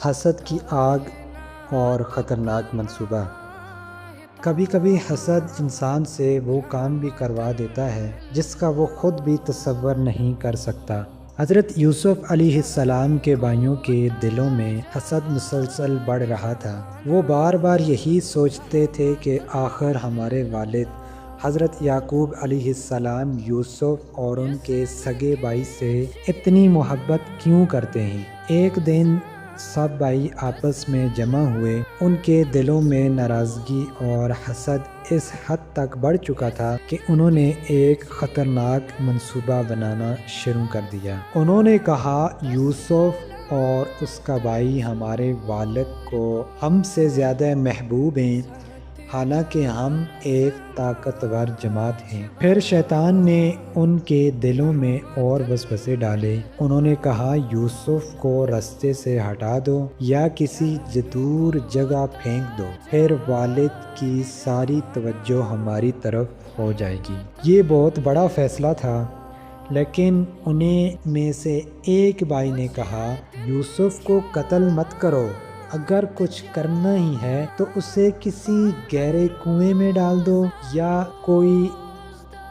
حسد کی آگ اور خطرناک منصوبہ۔ کبھی کبھی حسد انسان سے وہ کام بھی کروا دیتا ہے جس کا وہ خود بھی تصور نہیں کر سکتا۔ حضرت یوسف علیہ السلام کے بھائیوں کے دلوں میں حسد مسلسل بڑھ رہا تھا۔ وہ بار بار یہی سوچتے تھے کہ آخر ہمارے والد حضرت یعقوب علیہ السلام یوسف اور ان کے سگے بھائی سے اتنی محبت کیوں کرتے ہیں۔ ایک دن سب بھائی آپس میں جمع ہوئے۔ ان کے دلوں میں ناراضگی اور حسد اس حد تک بڑھ چکا تھا کہ انہوں نے ایک خطرناک منصوبہ بنانا شروع کر دیا۔ انہوں نے کہا، یوسف اور اس کا بھائی ہمارے والد کو ہم سے زیادہ محبوب ہیں، حالانکہ ہم ایک طاقتور جماعت ہیں۔ پھر شیطان نے ان کے دلوں میں اور وسوسے ڈالے۔ انہوں نے کہا، یوسف کو رستے سے ہٹا دو یا کسی دور جگہ پھینک دو، پھر والد کی ساری توجہ ہماری طرف ہو جائے گی۔ یہ بہت بڑا فیصلہ تھا، لیکن انہیں میں سے ایک بھائی نے کہا، یوسف کو قتل مت کرو، اگر کچھ کرنا ہی ہے تو اسے کسی گہرے کنویں میں ڈال دو، یا کوئی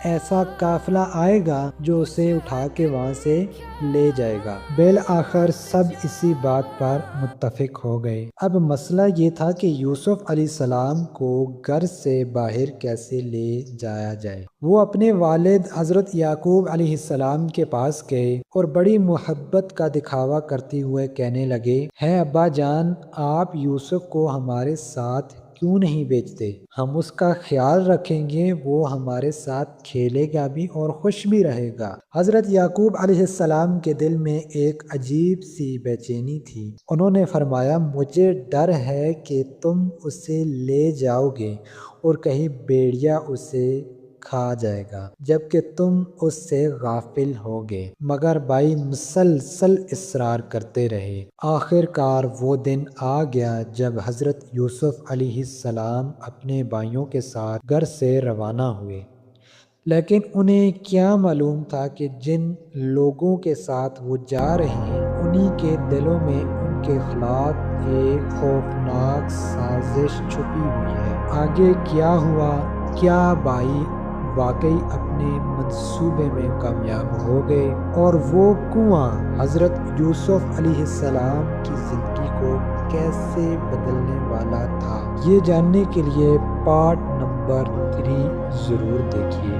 ایسا قافلہ آئے گا جو اسے اٹھا کے وہاں سے لے جائے گا۔ بالآخر سب اسی بات پر متفق ہو گئے۔ اب مسئلہ یہ تھا کہ یوسف علیہ السلام کو گھر سے باہر کیسے لے جایا جائے۔ وہ اپنے والد حضرت یعقوب علیہ السلام کے پاس گئے اور بڑی محبت کا دکھاوا کرتے ہوئے کہنے لگے، ہے ابا جان، آپ یوسف کو ہمارے ساتھ کیوں نہیں بھیجتے؟ ہم اس کا خیال رکھیں گے، وہ ہمارے ساتھ کھیلے گا بھی اور خوش بھی رہے گا۔ حضرت یعقوب علیہ السلام کے دل میں ایک عجیب سی بے چینی تھی۔ انہوں نے فرمایا، مجھے ڈر ہے کہ تم اسے لے جاؤ گے اور کہیں بھیڑیا اسے کھا جائے گا جبکہ تم اس سے غافل ہوگے۔ مگر بھائی مسلسل اصرار کرتے رہے۔ آخر کار وہ دن آ گیا جب حضرت یوسف علیہ السلام اپنے بھائیوں کے ساتھ گھر سے روانہ ہوئے، لیکن انہیں کیا معلوم تھا کہ جن لوگوں کے ساتھ وہ جا رہے ہیں انہی کے دلوں میں ان کے خلاف ایک خوفناک سازش چھپی ہوئی ہے۔ آگے کیا ہوا؟ کیا بھائی واقعی اپنے منصوبے میں کامیاب ہو گئے اور وہ کنواں حضرت یوسف علیہ السلام کی زندگی کو کیسے بدلنے والا تھا؟ یہ جاننے کے لیے پارٹ نمبر 3 ضرور دیکھیے۔